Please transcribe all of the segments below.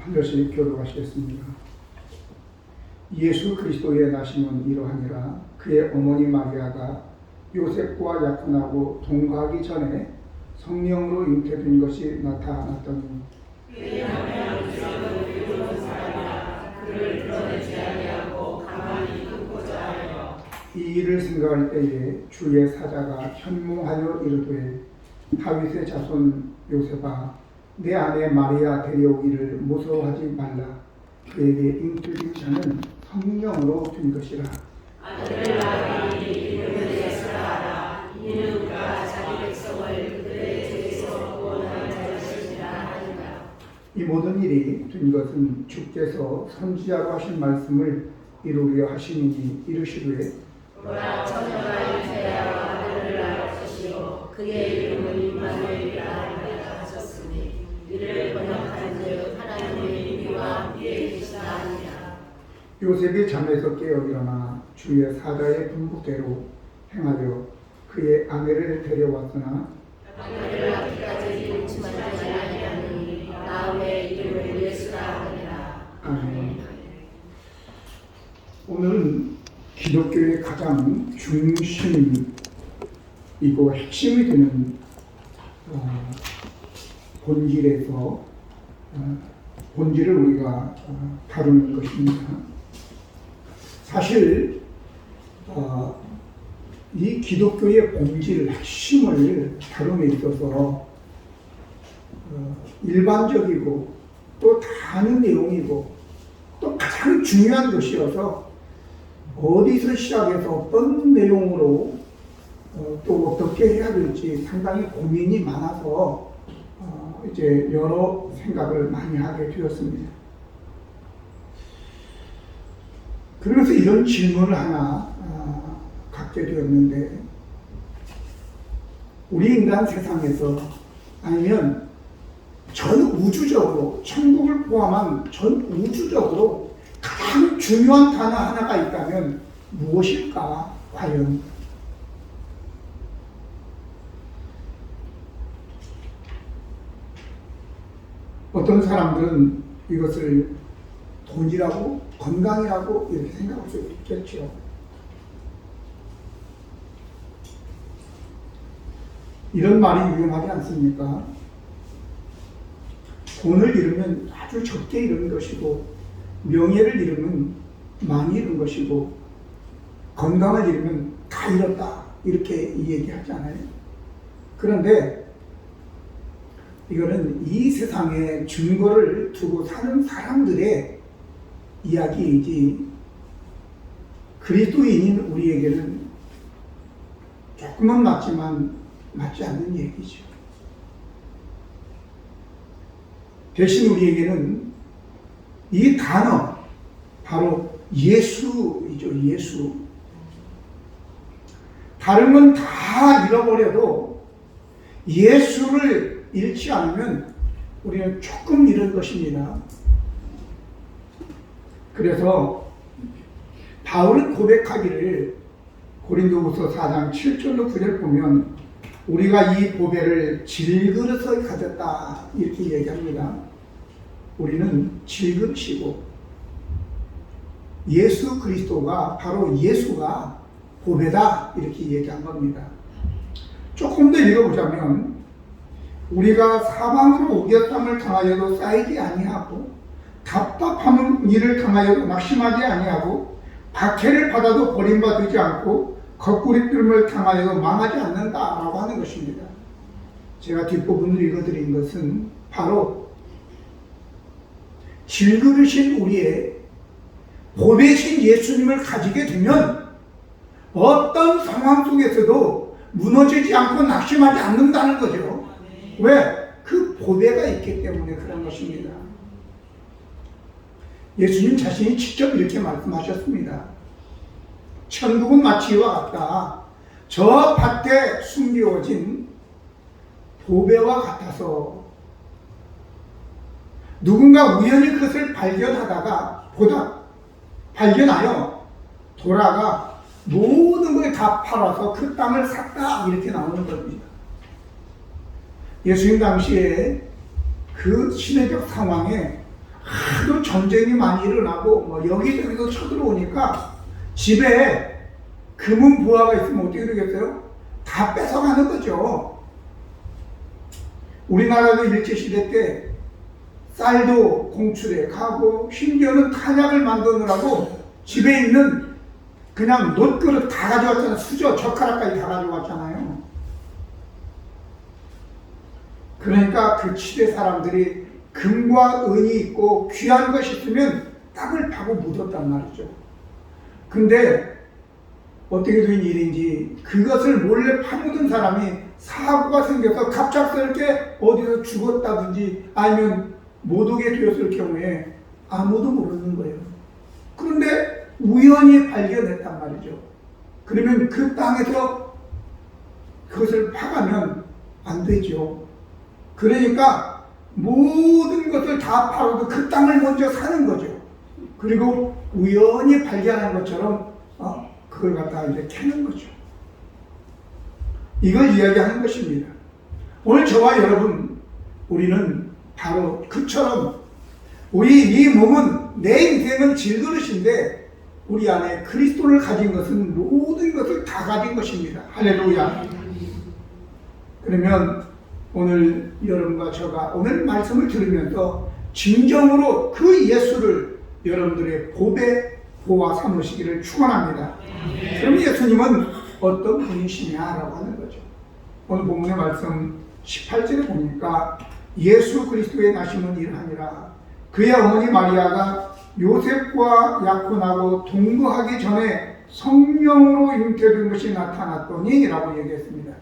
한 절씩 교독하시겠습니다. 예수 그리스도의 나심은 이러하니라. 그의 어머니 마리아가 요셉과 약혼하고 동거하기 전에 성령으로 잉태된 것이 나타났더니 왜냐하면 유전은 의로운 사람이라 그를 드러내지 아니하고 가만히 두고자 하여. 이 일을 생각할 때에 주의 사자가 현몽하여 이르되 다윗의 자손 요셉아 내 아내 마리아 데려오기를 무서워하지 말라. 그에게 잉태된 자는 성령으로 된 것이라. 아들을 낳으니 이름을 예수라 하라. 이는 그가 자기 백성을 그들의 죄에서 구원하는 자이시니라 하니라. 이 모든 일이 된 것은 주께서 선지자로 하신 말씀을 이루려 하시니 이르시되 보라 처녀가 잉태하여 아들을 낳을 것이요 그의 이름은 임마누엘이라 하셨으니 이를 번역한즉 하나님의 인기와 함께 계시다 하니라. 요셉이 잠에서 깨어 일어나 주의 사자의 분부대로 행하여 그의 아내를 데려왔으나 아들을 낳기까지 용침하지 아니하니 다음에 이름을 예수라 하니라. 아멘. 오늘은 기독교의 가장 중심이고 핵심이 되는 본질을 우리가 다루는 것입니다. 사실 이 기독교의 본질, 핵심을 다룸에 있어서 일반적이고 또 다 아는 내용이고 또 가장 중요한 것이어서 어디서 시작해서 어떤 내용으로 또 어떻게 해야 될지 상당히 고민이 많아서 이제 여러 생각을 많이 하게 되었습니다. 그래서 이런 질문을 하나 갖게 되었는데, 우리 인간 세상에서 아니면 전 우주적으로, 천국을 포함한 전 우주적으로 가장 중요한 단어 하나가 있다면 무엇일까? 과연 어떤 사람들은 이것을 돈이라고, 건강이라고 이렇게 생각할 수 있겠죠. 이런 말이 유용하지 않습니까? 돈을 잃으면 아주 적게 잃은 것이고, 명예를 잃으면 많이 잃은 것이고, 건강을 잃으면 다 잃었다 이렇게 얘기하잖아요. 그런데 이거는 이 세상에 증거를 두고 사는 사람들의 이야기이지, 그리스도인인 우리에게는 조금은 맞지만 맞지 않는 얘기죠. 대신 우리에게는 이 단어, 바로 예수이죠. 예수. 다른 건 다 잃어버려도 예수를 잃지 않으면 우리는 조금 잃은 것입니다. 그래서 바울은 고백하기를 고린도후서 4장 7절로 9절 보면 우리가 이 보배를 질그릇에 가졌다 이렇게 얘기합니다. 우리는 질그릇이고 예수 그리스도가, 바로 예수가 보배다 이렇게 얘기한 겁니다. 조금 더 읽어보자면 우리가 사방으로 우겨쌈을 당하여도 쌓이지 아니하고 답답함은 일을 당하여도 낙심하지 아니하고 박해를 받아도 버림받지 않고 거꾸리쁨을 당하여도 망하지 않는다라고 하는 것입니다. 제가 뒷부분을 읽어드린 것은 바로 질그릇인 우리의 보배신 예수님을 가지게 되면 어떤 상황 속에서도 무너지지 않고 낙심하지 않는다는 거죠. 왜? 그 보배가 있기 때문에 그런 것입니다. 예수님 자신이 직접 이렇게 말씀하셨습니다. 천국은 마치 이와 같다. 저 밭에 숨겨진 보배와 같아서 누군가 우연히 그것을 발견하여 돌아가 모든 걸 다 팔아서 그 땅을 샀다 이렇게 나오는 겁니다. 예수님 당시에 그 시대적 상황에 하도 전쟁이 많이 일어나고 뭐 여기저기서 쳐들어오니까 집에 금은 부하가 있으면 어떻게 되겠어요? 다 뺏어가는 거죠. 우리나라도 일제시대 때 쌀도 공출해 가고 심지어는 탄약을 만드느라고 집에 있는 그냥 놋그릇 다 가져왔잖아요. 수저, 젓가락까지 다 가져왔잖아요. 그러니까 그 시대 사람들이 금과 은이 있고 귀한 것이 있으면 땅을 파고 묻었단 말이죠. 근데 어떻게 된 일인지 그것을 몰래 파묻은 사람이 사고가 생겨서 갑작스럽게 어디서 죽었다든지 아니면 못 오게 되었을 경우에 아무도 모르는 거예요. 그런데 우연히 발견했단 말이죠. 그러면 그 땅에서 그것을 파가면 안 되죠. 그러니까 모든 것을 다 팔아도 그 땅을 먼저 사는 거죠. 그리고 우연히 발견한 것처럼 그걸 갖다가 이제 캐는 거죠. 이걸 이야기하는 것입니다. 오늘 저와 여러분, 우리는 바로 그처럼 우리 이 몸은 내 인생은 질그릇인데 우리 안에 그리스도를 가진 것은 모든 것을 다 가진 것입니다. 할렐루야. 그러면 오늘 여러분과 저가 오늘 말씀을 들으면서 진정으로 그 예수를 여러분들의 복에 보아 삼으시기를 축원합니다. 그럼 예수님은 어떤 분이시냐라고 하는 거죠. 오늘 본문의 말씀 18절에 보니까 예수 그리스도의 나심은 이러하니라. 그의 어머니 마리아가 요셉과 약혼하고 동거하기 전에 성령으로 잉태된 것이 나타났더니 라고 얘기했습니다.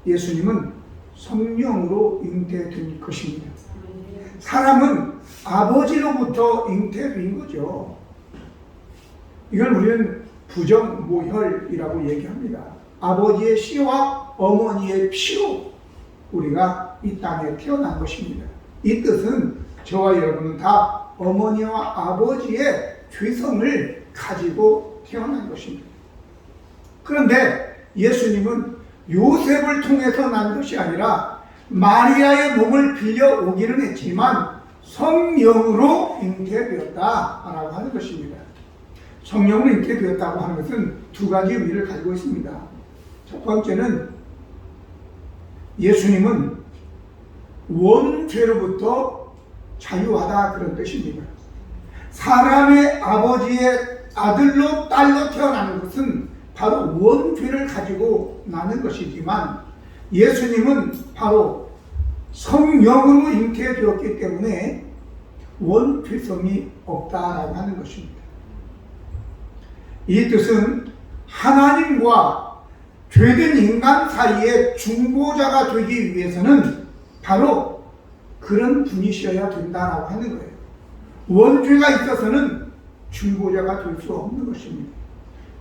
예수님은 성령으로 잉태된 것입니다. 사람은 아버지로부터 잉태된 거죠. 이걸 우리는 부정모혈이라고 얘기합니다. 아버지의 씨와 어머니의 피로 우리가 이 땅에 태어난 것입니다. 이 뜻은 저와 여러분은 다 어머니와 아버지의 죄성을 가지고 태어난 것입니다. 그런데 예수님은 요셉을 통해서 난 것이 아니라 마리아의 몸을 빌려 오기는 했지만 성령으로 잉태되었다라고 하는 것입니다. 성령으로 잉태되었다고 하는 것은 두 가지 의미를 가지고 있습니다. 첫 번째는 예수님은 원죄로부터 자유하다 그런 뜻입니다. 사람의 아버지의 아들로 딸로 태어나는 것은 바로 원죄를 가지고 나는 것이지만 예수님은 바로 성령으로 잉태되었기 때문에 원죄성이 없다라고 하는 것입니다. 이 뜻은 하나님과 죄된 인간 사이에 중보자가 되기 위해서는 바로 그런 분이셔야 된다라고 하는 거예요. 원죄가 있어서는 중보자가 될 수 없는 것입니다.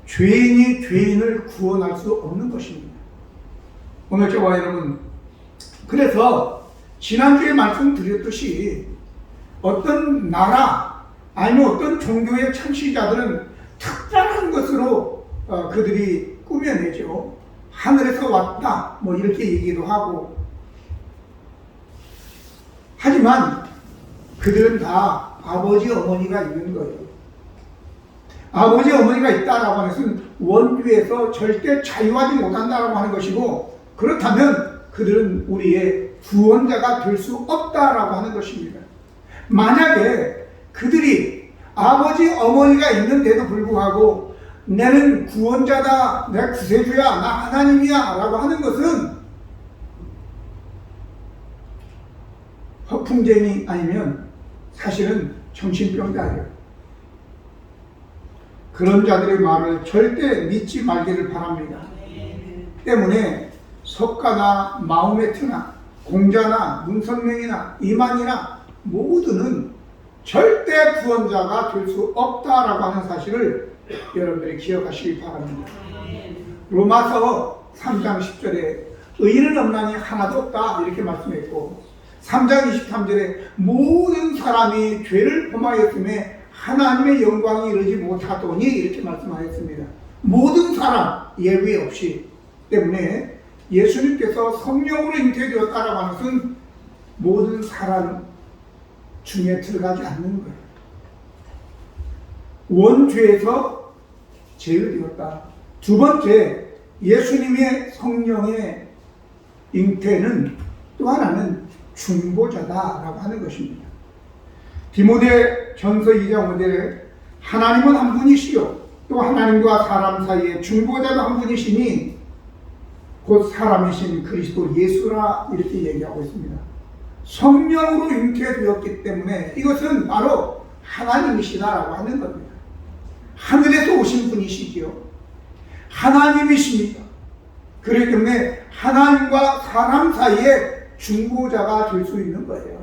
죄인이 죄인을 구원할 수 없는 것입니다. 오늘 저와 여러분, 그래서 지난주에 말씀드렸듯이 어떤 나라 아니면 어떤 종교의 창시자들은 특별한 것으로 그들이 꾸며내죠. 하늘에서 왔다 뭐 이렇게 얘기도 하고, 하지만 그들은 다 아버지 어머니가 있는 거예요. 아버지 어머니가 있다라고 하는 것은 원죄에서 절대 자유하지 못한다라고 하는 것이고, 그렇다면 그들은 우리의 구원자가 될 수 없다라고 하는 것입니다. 만약에 그들이 아버지 어머니가 있는데도 불구하고 나는 구원자다, 내 구세주야, 나 하나님이야 라고 하는 것은 허풍쟁이 아니면 사실은 정신병자예요. 그런 자들의 말을 절대 믿지 말기를 바랍니다. 때문에 석가나 마호메트나 공자나 문선명이나 이만이나 모두는 절대 구원자가 될 수 없다라고 하는 사실을 여러분들이 기억하시기 바랍니다. 로마서 3장 10절에 의인은 없나니 하나도 없다 이렇게 말씀했고, 3장 23절에 모든 사람이 죄를 범하였음에 하나님의 영광이 이르지 못하더니 이렇게 말씀하였습니다. 모든 사람 예외 없이. 때문에 예수님께서 성령으로 잉태되었다라고 하는 것은 모든 사람 중에 들어가지 않는 거예요. 원죄에서 제외되었다. 두 번째, 예수님의 성령의 잉태는 또 하나는 중보자다라고 하는 것입니다. 디모데 전서 2장 5절에 하나님은 한 분이시요 또 하나님과 사람 사이에 중보자도 한 분이시니 곧 사람이신 그리스도 예수라 이렇게 얘기하고 있습니다. 성령으로 잉태되었기 때문에 이것은 바로 하나님이시다라고 하는 겁니다. 하늘에서 오신 분이시지요. 하나님이십니다. 그렇기 때문에 하나님과 사람 사이에 중보자가 될 수 있는 거예요.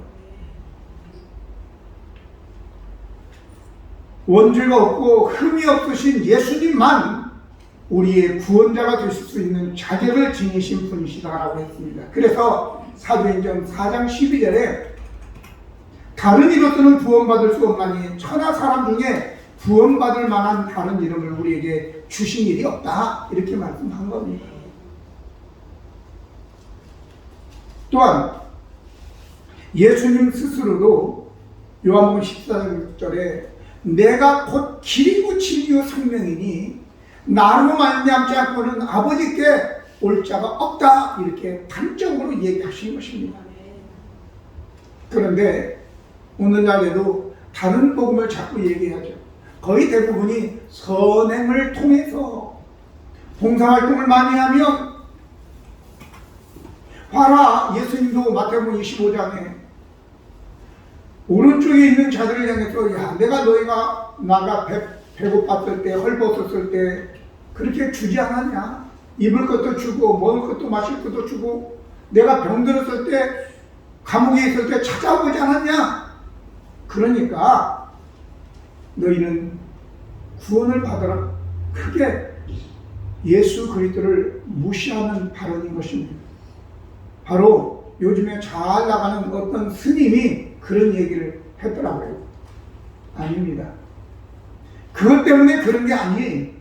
원죄가 없고 흠이 없으신 예수님만 우리의 구원자가 되실 수 있는 자격을 지니신 분이시다라고 했습니다. 그래서 사도행전 4장 12절에 다른 이로서는 구원받을 수 없나니 천하 사람 중에 구원받을 만한 다른 이름을 우리에게 주신 일이 없다 이렇게 말씀한 겁니다. 또한 예수님 스스로도 요한복음 14절에 내가 곧 길이고 진리요 생명이니 나로 말미암지 않고는 아버지께 올 자가 없다 이렇게 단적으로 얘기하신 것입니다. 그런데 오늘날에도 다른 복음을 자꾸 얘기하죠. 거의 대부분이 선행을 통해서 봉사활동을 많이 하면 봐라 예수님도 마태복음 25장에 오른쪽에 있는 자들을 향해서 야 내가 너희가 나가 배고팠을 때 헐벗었을 때 그렇게 주지 않았냐? 입을 것도 주고 먹을 것도 마실 것도 주고 내가 병들었을 때 감옥에 있을 때 찾아오지 않았냐? 그러니까 너희는 구원을 받아라. 크게 예수 그리스도를 무시하는 발언인 것입니다. 바로 요즘에 잘 나가는 어떤 스님이 그런 얘기를 했더라고요. 아닙니다. 그것 때문에 그런 게 아니에요.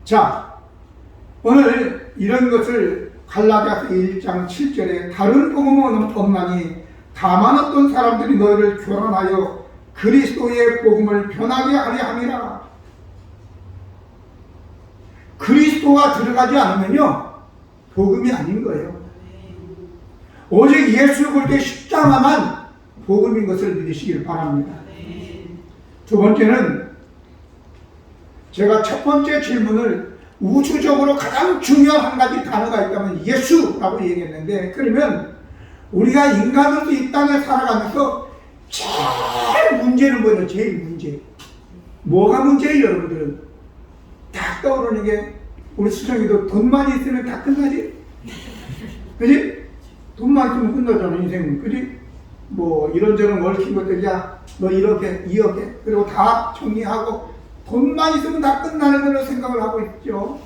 자, 오늘 이런 것을 갈라디아서 1장 7절에 다른 복음은 없나니 다만 어떤 사람들이 너희를 교란하여 그리스도의 복음을 변하게 하려 함이라. 그리스도가 들어가지 않으면요 복음이 아닌 거예요. 오직 예수 그리스도의 십자가만 복음인 것을 믿으시길 바랍니다. 두 번째는 제가 첫 번째 질문을 우주적으로 가장 중요한 한 가지 단어가 있다면 예수라고 얘기했는데, 그러면 우리가 인간으로서 이 땅을 살아가면서 제일 문제는 뭐예요? 제일 문제. 뭐가 문제예요, 여러분들은? 딱 떠오르는 게 우리 수정이도 돈만 있으면 다 끝나지? 그지? 돈만 있으면 끝나잖아, 인생은. 그지? 뭐 이런저런 얽힌 것들, 야, 너 이렇게, 그리고 다 정리하고 돈만 있으면 다 끝나는 걸로 생각을 하고 있죠.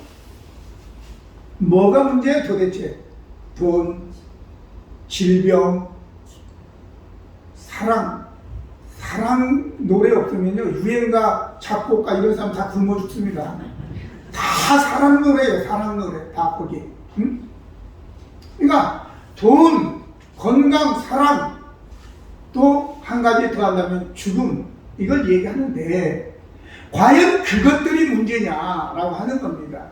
뭐가 문제예요, 도대체? 돈, 질병, 사랑 노래 없으면요, 유행가, 작곡가 이런 사람 다 굶어 죽습니다. 다 사랑 노래예요, 사랑 노래. 다 거기. 응? 그러니까 돈, 건강, 사랑, 또 한 가지 더 한다면 죽음, 이걸 얘기하는데 과연 그것들이 문제냐라고 하는 겁니다.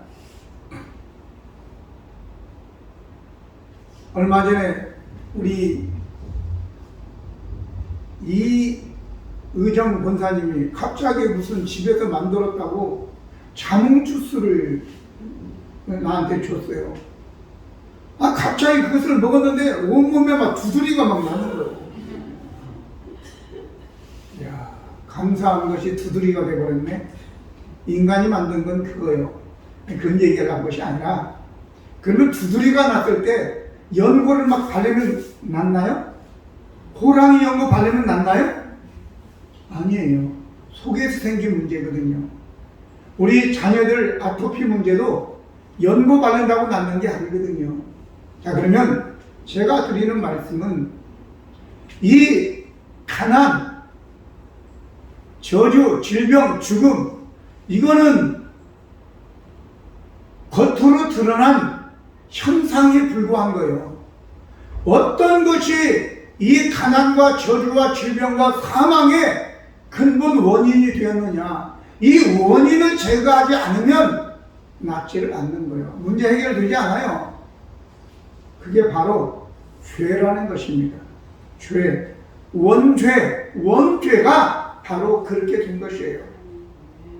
얼마 전에 우리 이의정 권사님이 갑자기 무슨 집에서 만들었다고 자몽 주스를 나한테 줬어요. 아, 갑자기 그것을 먹었는데 온몸에 막 두드리가 막 나는 거예요. 이야, 감사한 것이 두드리가 돼버렸네. 인간이 만든 건 그거예요. 그런 얘기를 한 것이 아니라, 그러면 두드리가 났을 때 연고를 막 바르면 낫나요? 호랑이 연고 바르면 낫나요? 아니에요. 속에서 생긴 문제거든요. 우리 자녀들 아토피 문제도 연고 바른다고 낫는 게 아니거든요. 자, 그러면 제가 드리는 말씀은 이 가난, 저주, 질병, 죽음, 이거는 겉으로 드러난 현상에 불과한 거예요. 어떤 것이 이 가난과 저주와 질병과 사망의 근본 원인이 되었느냐? 이 원인을 제거하지 않으면 낫지를 않는 거예요. 문제 해결되지 않아요. 그게 바로 죄라는 것입니다. 죄, 원죄가 바로 그렇게 된 것이에요.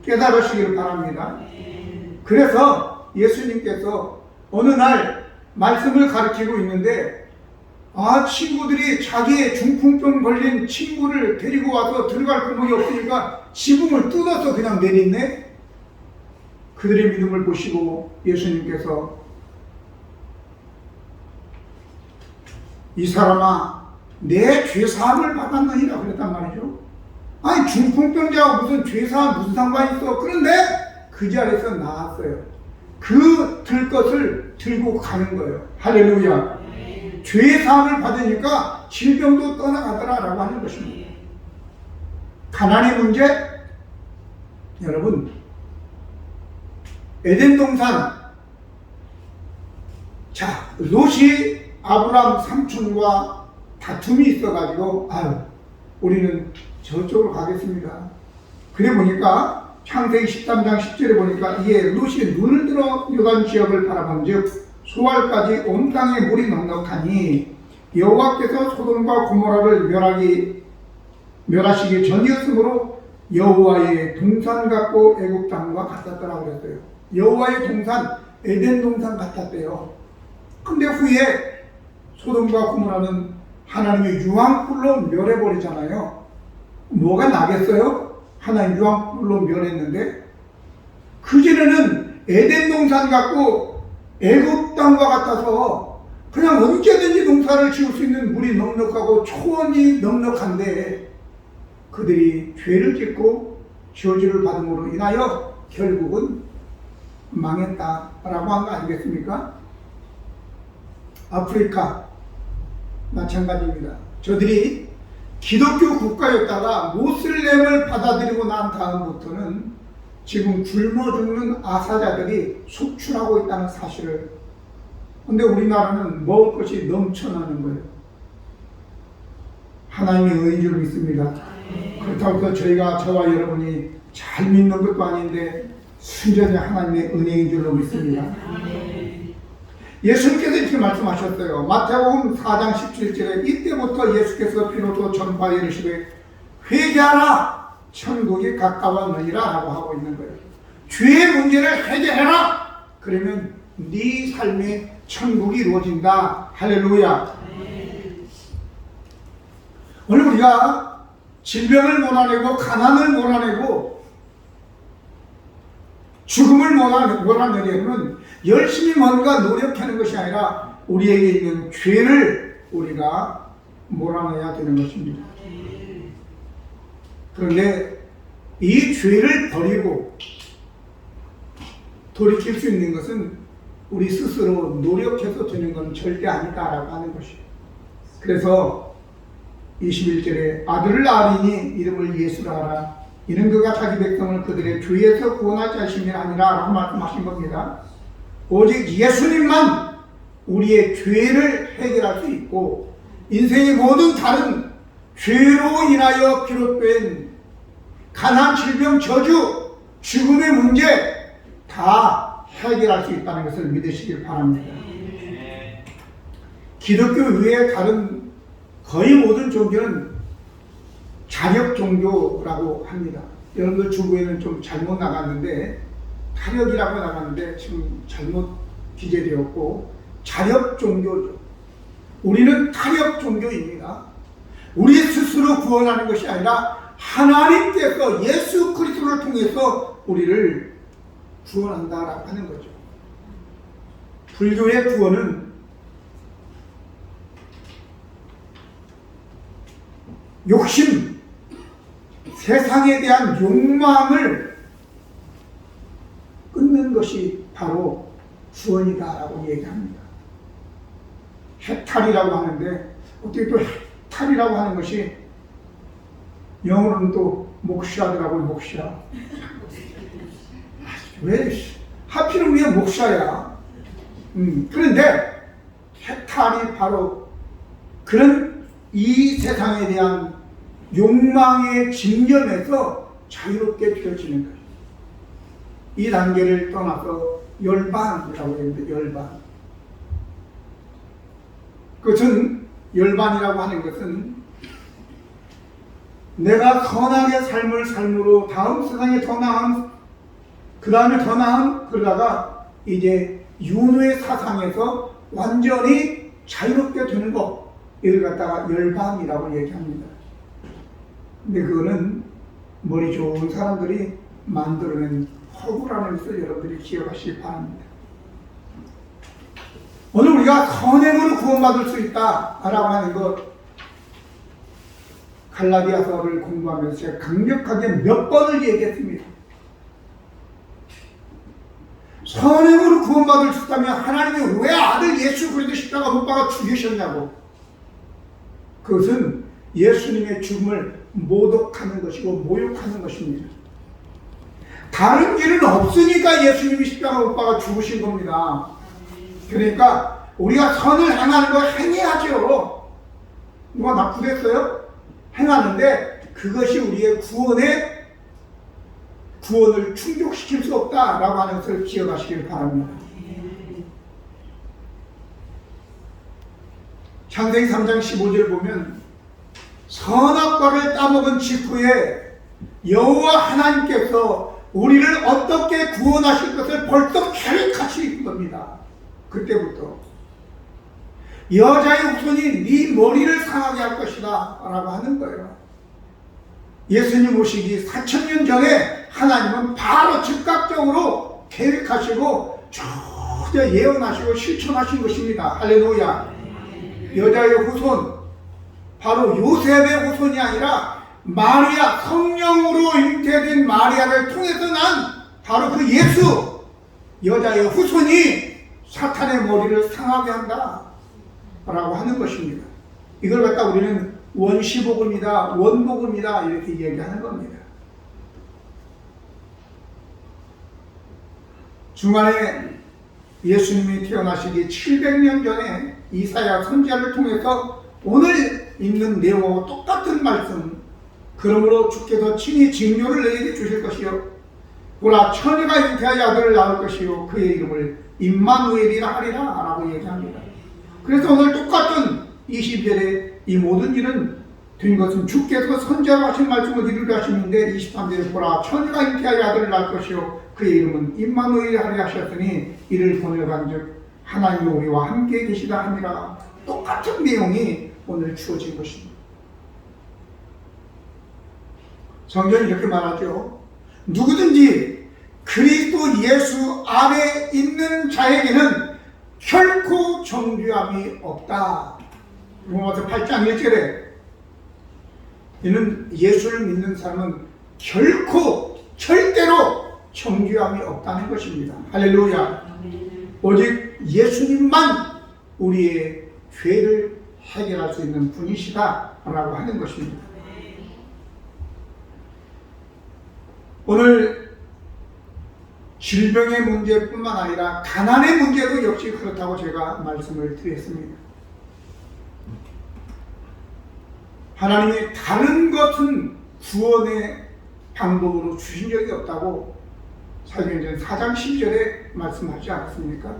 깨달으시기를 바랍니다. 그래서 예수님께서 어느 날 말씀을 가르치고 있는데 친구들이 자기의 중풍병 걸린 친구를 데리고 와서 들어갈 구멍이 없으니까 지붕을 뜯어서 그냥 내리네. 그들의 믿음을 보시고 예수님께서 이 사람아 내 죄사함을 받았느니라 그랬단 말이죠. 아니 중풍병자하고 무슨 죄사함 무슨 상관이 있어. 그런데 그 자리에서 나왔어요. 그 들 것을 들고 가는 거예요. 할렐루야. 죄사함을 받으니까 질병도 떠나가더라라고 하는 것입니다. 가난의 문제, 여러분 에덴 동산, 롯이 아브라함 삼촌과 다툼이 있어가지고 우리는 저쪽으로 가겠습니다. 그래 보니까 창세기 13장 10절에 보니까 이에 롯이 눈을 들어 요단 지역을 바라본즉 소알까지 온 땅에 물이 넉넉하니 여호와께서 소돔과 고모라를 멸하시기 전이었으므로 여호와의 동산 같고 애굽 땅과 같았더라고 그랬어요. 여호와의 동산, 에덴 동산 같았대요. 근데 후에 소돔과 고모라는 하나님의 유황불로 멸해버리잖아요. 뭐가 나겠어요? 하나님 유황불로 멸했는데 그전에는 에덴 동산 같고 애굽 땅과 같아서 그냥 언제든지 농사를 지을 수 있는 물이 넉넉하고 초원이 넉넉한데 그들이 죄를 짓고 저주를 받음으로 인하여 결국은 망했다라고 한 거 아니겠습니까? 아프리카 마찬가지입니다. 저들이 기독교 국가였다가 모슬렘을 받아들이고 난 다음부터는 지금 굶어 죽는 아사자들이 속출하고 있다는 사실을. 근데 우리나라는 먹을 것이 넘쳐나는 거예요. 하나님의 은혜인 줄 믿습니다. 그렇다고 해서 저와 여러분이 잘 믿는 것도 아닌데 순전히 하나님의 은혜인 줄로 믿습니다. 예수님께서 이렇게 말씀하셨어요. 마태복음 4장 17절에 이때부터 예수께서 비로소 전파에 이르시되 회개하라 천국이 가까웠느니라 라고 하고 있는 거예요. 죄의 문제를 해결해라. 그러면 네 삶에 천국이 이루어진다. 할렐루야. 오늘 우리가 질병을 몰아내고 가난을 몰아내고 죽음을 몰아내려면 열심히 뭔가 노력하는 것이 아니라 우리에게 있는 죄를 우리가 몰아내야 되는 것입니다. 그런데 이 죄를 버리고 돌이킬 수 있는 것은 우리 스스로 노력해서 되는 건 절대 아니다라고 하는 것이에요. 그래서 21절에 아들을 낳으리니 이름을 예수라 하라. 이는 그가 자기 백성을 그들의 죄에서 구원할 자신이 아니라 라고 말씀하신 겁니다. 오직 예수님만 우리의 죄를 해결할 수 있고 인생의 모든 다른 죄로 인하여 비롯된 가난, 질병, 저주, 죽음의 문제 다 해결할 수 있다는 것을 믿으시길 바랍니다. 기독교 외에 다른 거의 모든 종교는 자력 종교라고 합니다. 여러분들 주부에는 좀 잘못 나갔는데 타력이라고 나갔는데 지금 잘못 기재되었고 자력 종교죠. 우리는 타력 종교입니다. 우리 스스로 구원하는 것이 아니라 하나님께서 예수 그리스도를 통해서 우리를 구원한다라고 하는 거죠. 불교의 구원은 욕심, 세상에 대한 욕망을 끊는 것이 바로 구원이다라고 얘기합니다. 해탈이라고 하는데 어떻게 또 해탈이라고 하는 것이 영어로는 또 목샤더라고요. 목샤. 왜 하필은 왜 목샤야? 그런데 해탈이 바로 그런 이 세상에 대한 욕망의 집념에서 자유롭게 되어지는 거예요. 이 단계를 떠나서 열반이라고 했는데, 열반. 그것은, 열반이라고 하는 것은 내가 선하게 삶을 삶으로 다음 세상에 더 나은, 그 다음에 더 나은, 그러다가 이제 윤회의 사상에서 완전히 자유롭게 되는 것, 이걸 갖다가 열반이라고 얘기합니다. 근데 그거는 머리 좋은 사람들이 만들어낸 허구라는 것을 여러분들이 기억하시기 바랍니다. 오늘 우리가 선행으로 구원받을 수 있다라고 하는 것, 갈라디아서를 공부하면서 제가 강력하게 몇 번을 얘기했습니다. 선행으로 구원받을 수 있다면 하나님이 왜 아들 예수 그리스도 십자가 못 박아 죽이셨냐고. 그것은 예수님의 죽음을 모독하는 것이고 모욕하는 것입니다. 다른 길은 없으니까 예수님이 십자가 못 박아 죽으신 겁니다. 그러니까 우리가 선을 행하는 걸 행해야죠. 누가 나쁘겠어요? 행하는데 그것이 우리의 구원을 충족시킬 수 없다라고 하는 것을 기억하시길 바랍니다. 창세기 3장 15절 보면 선악과를 따먹은 직후에 여호와 하나님께서 우리를 어떻게 구원하실 것을 벌써 계획하신 겁니다. 그때부터 여자의 후손이 네 머리를 상하게 할 것이다 라고 하는 거예요. 예수님 오시기 4000년 전에 하나님은 바로 즉각적으로 계획하시고 전혀 예언하시고 실천하신 것입니다. 할렐루야. 여자의 후손, 바로 요셉의 후손이 아니라 마리아, 성령으로 잉태된 마리아를 통해서 난 바로 그 예수, 여자의 후손이 사탄의 머리를 상하게 한다 라고 하는 것입니다. 이걸 갖다 우리는 원시복음이다, 원복음이다 이렇게 얘기하는 겁니다. 중간에 예수님이 태어나시기 700년 전에 이사야 선지자를 통해서 오늘 읽는 내용하고 똑같은 말씀, 그러므로 주께서 친히 징조를 너희에게 주실 것이요 보라 처녀가 잉태하여 아들을 낳을 것이요 그의 이름을 임마누엘이라 하리라 라고 얘기합니다. 그래서 오늘 똑같은 20절에 이 모든 일은 된 것은 주께서 선지자로 하신 말씀을 이루려 하시는데 23절에 보라 처녀가 잉태하여 아들을 낳을 것이요 그의 이름은 임마누엘이라 하리라 하셨더니 이를 번역한즉 하나님이 우리와 함께 계시다 하니라. 똑같은 내용이 오늘 주어진 것입니다. 성경이 이렇게 말하죠. 누구든지 그리스도 예수 안에 있는 자에게는 결코 정죄함이 없다. 로마서 8장 1절에 이는 예수를 믿는 사람은 결코 절대로 정죄함이 없다는 것입니다. 할렐루야. 오직 예수님만 우리의 죄를 해결할 수 있는 분이시다 라고 하는 것입니다. 오늘 질병의 문제뿐만 아니라 가난의 문제도 역시 그렇다고 제가 말씀을 드렸습니다. 하나님이 다른 것은 구원의 방법으로 주신 적이 없다고 사도행전 4장 10절에 말씀하지 않았습니까?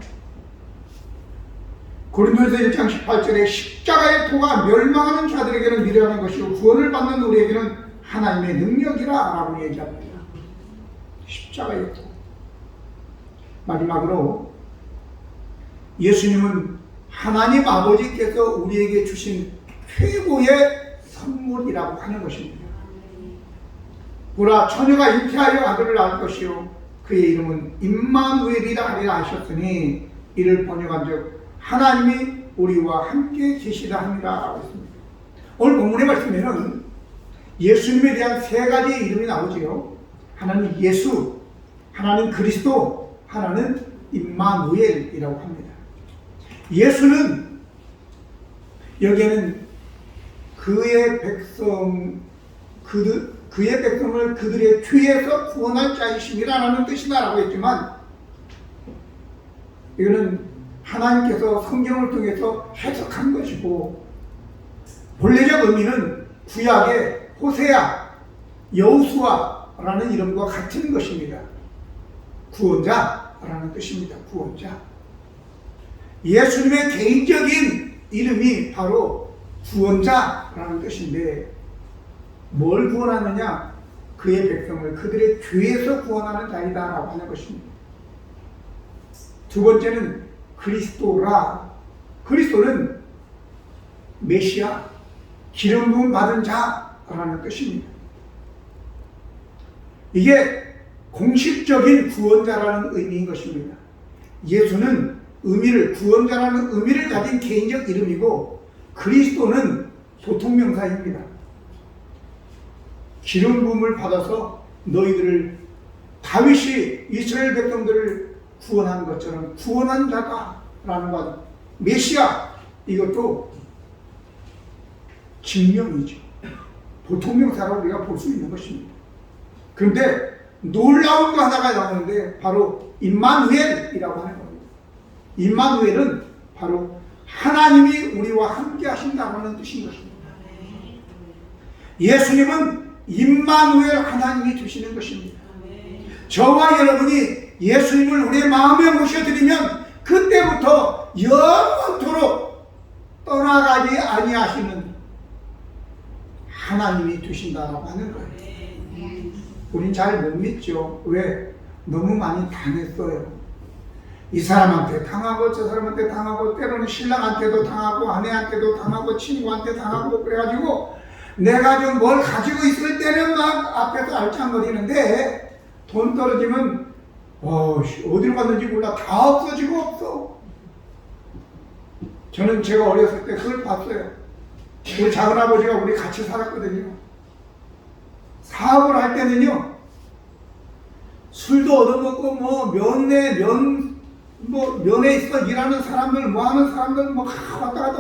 고린도서 1장 18절에 십자가의 도가 멸망하는 자들에게는 미련한 것이고 구원을 받는 우리에게는 하나님의 능력이라 라고 얘기합니다. 십자가의 도. 마지막으로 예수님은 하나님 아버지께서 우리에게 주신 최고의 선물이라고 하는 것입니다. 보라 처녀가 잉태하여 아들을 낳을 것이요 그의 이름은 임마누엘이라 하리라 하셨으니 이를 번역한즉 하나님이 우리와 함께 계시다 함이라 라고 했습니다. 오늘 본문의 말씀에는 예수님에 대한 세 가지의 이름이 나오지요. 하나는 예수, 하나는 그리스도, 하나는 임마누엘이라고 합니다. 예수는 여기에는 그의 백성을 그들의 죄에서 구원할 자이심이라는 뜻이다라고 했지만 이거는 하나님께서 성경을 통해서 해석한 것이고 본래적 의미는 구약의 호세아, 여호수아라는 이름과 같은 것입니다. 구원자라는 뜻입니다. 구원자. 예수님의 개인적인 이름이 바로 구원자라는 뜻인데 뭘 구원하느냐? 그의 백성을 그들의 죄에서 구원하는 자이다라고 하는 것입니다. 두 번째는 그리스도라. 그리스도는 메시아, 기름 부음 받은 자라는 뜻입니다. 이게 공식적인 구원자라는 의미인 것입니다. 예수는 구원자라는 의미를 가진 개인적 이름이고 그리스도는 보통명사입니다. 기름 부음을 받아서 너희들을 다윗이 이스라엘 백성들을 구원한 것처럼 구원한 자다라는 것. 메시아, 이것도 직명이죠. 보통명사라고 우리가 볼 수 있는 것입니다. 그런데 놀라운 거 하나가 나오는데 바로 임마누엘이라고 하는 겁니다. 임마누엘은 바로 하나님이 우리와 함께 하신다는 뜻인 것입니다. 예수님은 임마누엘 하나님이 되시는 것입니다. 저와 여러분이 예수님을 우리의 마음에 모셔드리면 그때부터 영원토록 떠나가지 아니하시는 하나님이 되신다라고 하는 거예요. 우린 잘 못 믿죠. 왜? 너무 많이 당했어요. 이 사람한테 당하고 저 사람한테 당하고 때로는 신랑한테도 당하고 아내한테도 당하고 친구한테 당하고 그래가지고 내가 좀 뭘 가지고 있을 때는 막 앞에서 알짱거리는데 돈 떨어지면 어디로 갔는지 몰라. 다 없어지고 없어. 저는 제가 어렸을 때 그걸 봤어요. 우리 작은아버지가 우리 같이 살았거든요. 사업을 할 때는요, 술도 얻어먹고, 면에 있어 일하는 사람들, 하는 사람들, 왔다 갔다,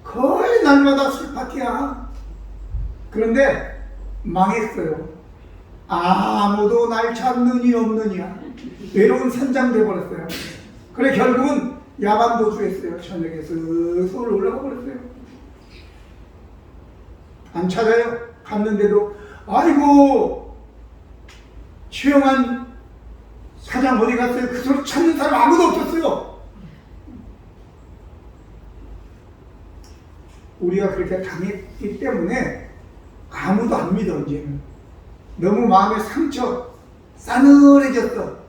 거의 날마다 술 파티야. 그런데 망했어요. 아무도 날 찾느니 없느냐. 외로운 산장 돼버렸어요. 그래, 결국은 야반도주 했어요. 저녁에 서울 올라가 버렸어요. 안 찾아요. 갔는데도 아이고 최영한 사장 어디 갔어요? 그 소리 찾는 사람 아무도 없었어요. 우리가 그렇게 당했기 때문에 아무도 안 믿어. 이제는 너무 마음에 상처 싸늘해졌어.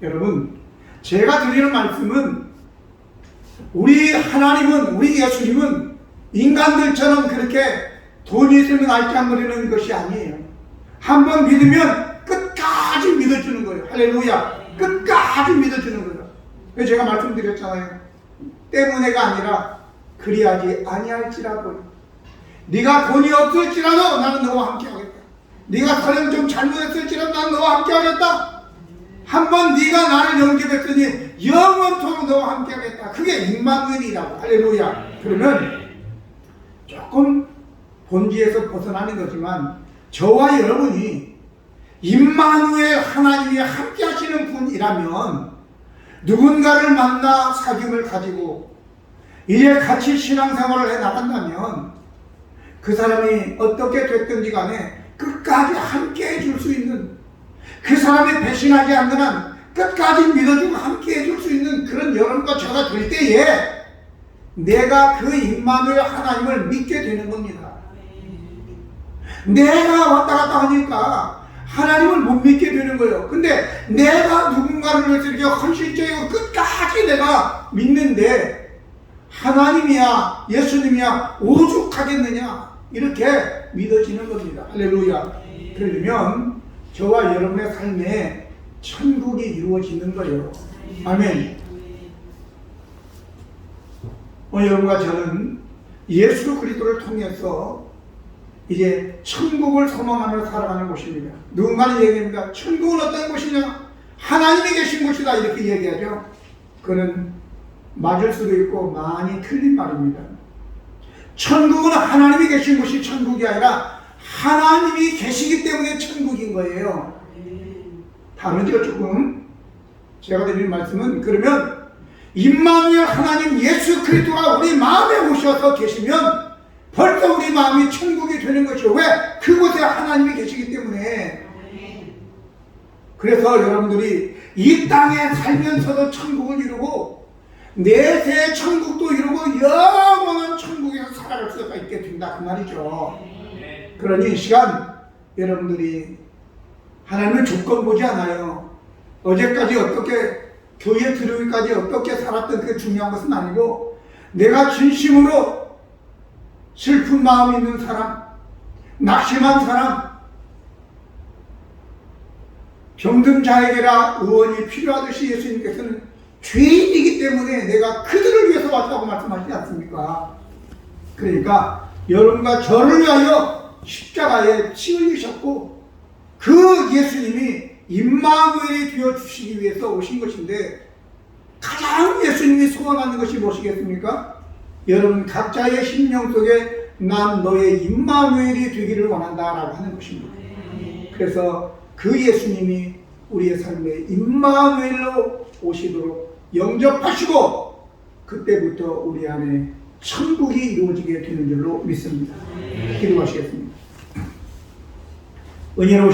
여러분, 제가 드리는 말씀은 우리 하나님은, 우리 예수님은 인간들처럼 그렇게 돈이 있으면 알짱거리는 것이 아니에요. 한번 믿으면 끝까지 믿어주는 거예요. 할렐루야. 끝까지 믿어주는 거예요. 그래서 제가 말씀드렸잖아요. 때문에가 아니라 그리하지 아니할지라도. 네가 돈이 없을지라도 나는 너와 함께 하겠다. 네가 사령 좀 잘못했을지라도 나는 너와 함께 하겠다. 한번 네가 나를 영접했더니 영원토록 너와 함께 하겠다. 그게 임마누엘이라고. 할렐루야. 그러면 조금 본질에서 벗어나는 거지만 저와 여러분이 임마누엘 하나님이 함께 하시는 분이라면 누군가를 만나 사귐을 가지고 이제 같이 신앙생활을 해 나간다면 그 사람이 어떻게 됐든지 간에 끝까지 함께 해줄 수 있는, 그 사람이 배신하지 않는 한 끝까지 믿어주고 함께 해줄 수 있는 그런 여러분과 저가 될 때에 내가 그 임마누엘 하나님을 믿게 되는 겁니다. 내가 왔다 갔다 하니까 하나님을 못 믿게 되는 거예요. 근데 내가 누군가를 위해서 이렇게 헌신적이고 끝까지 내가 믿는데 하나님이야 예수님이야 오죽하겠느냐 이렇게 믿어지는 겁니다. 할렐루야. 그러면 저와 여러분의 삶에 천국이 이루어지는 거예요. 아멘. 여러분과 저는 예수 그리스도를 통해서 이제 천국을 소망하며 살아가는 곳입니다. 누군가는 얘기합니다. 천국은 어떤 곳이냐? 하나님이 계신 곳이다 이렇게 얘기하죠. 그는 맞을 수도 있고 많이 틀린 말입니다. 천국은 하나님이 계신 곳이 천국이 아니라 하나님이 계시기 때문에 천국인 거예요. 다르죠 조금. 제가 드리는 말씀은 그러면 임마누엘 하나님 예수 그리스도가 우리 마음에 오셔서 계시면 벌써 우리 마음이 천국이 되는 것이요. 왜? 그곳에 하나님이 계시기 때문에. 그래서 여러분들이 이 땅에 살면서도 천국을 이루고 내세의 천국도 이루고 영원한 천국에서 살아갈 수가 있게 된다 그 말이죠. 그러니 이 시간 여러분들이 하나님을 조건 보지 않아요. 어제까지 어떻게 교회 들어오기까지 어떻게 살았던 그게 중요한 것은 아니고 내가 진심으로 슬픈 마음이 있는 사람, 낙심한 사람, 병든 자에게라 의원이 필요하듯이 예수님께서는 죄인이기 때문에 내가 그들을 위해서 왔다고 말씀하시지 않습니까? 그러니까 여러분과 저를 위하여 십자가에 피 흘리셨고 그 예수님이 임마누엘이 되어주시기 위해서 오신 것인데 가장 예수님이 소원하는 것이 무엇이겠습니까? 여러분 각자의 심령 속에 난 너의 임마누엘이 되기를 원한다라고 하는 것입니다. 그래서 그 예수님이 우리의 삶에 임마누엘로 오시도록 영접하시고 그때부터 우리 안에 천국이 이루어지게 되는 줄로 믿습니다. 기도하시겠습니다. 은혜로우신